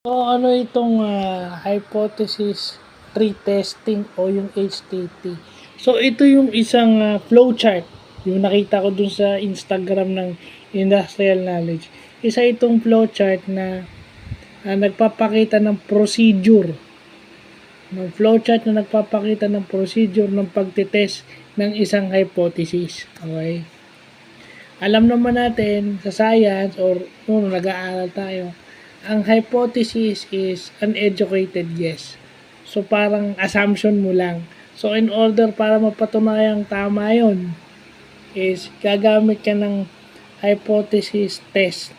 So, ano itong hypothesis tree testing o yung HTT. So, ito yung isang flowchart. Yung nakita ko dun sa Instagram ng Industrial Knowledge. Isa itong flowchart na nagpapakita ng procedure. Ng flowchart na nagpapakita ng procedure ng pagtitest ng isang hypothesis. Okay? Alam naman natin sa science or nung nag-aaral tayo, ang hypothesis is an educated guess. So, parang assumption mo lang. So, in order para mapatunayang tama yon is gagamit ka ng hypothesis test.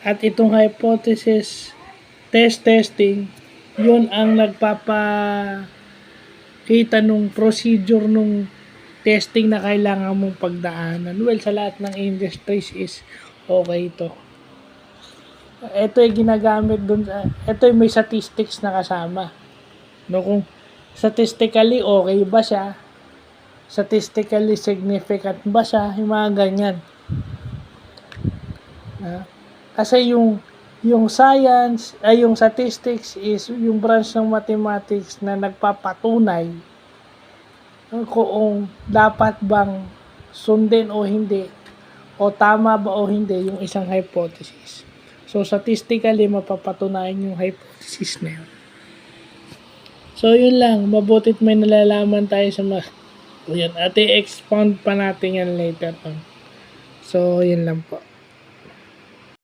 At itong hypothesis testing, yun ang nagpapakita nung procedure nung testing na kailangan mong pagdaanan. Well, sa lahat ng industries is okay ito. Ito ay ginagamit dun sa, ito ay may statistics na kasama. No, kung statistically okay ba siya, statistically significant ba siya, yung mga ganyan. Kasi yung science, ay yung statistics is yung branch ng mathematics na nagpapatunay kung dapat bang sundin o hindi, o tama ba o hindi yung isang hypothesis. So, statistically, mapapatunayan yung hypothesis na yun. So, yun lang. Mabutit may nalalaman tayo sa yan. At i-expound pa natin yan later on. So, yun lang po.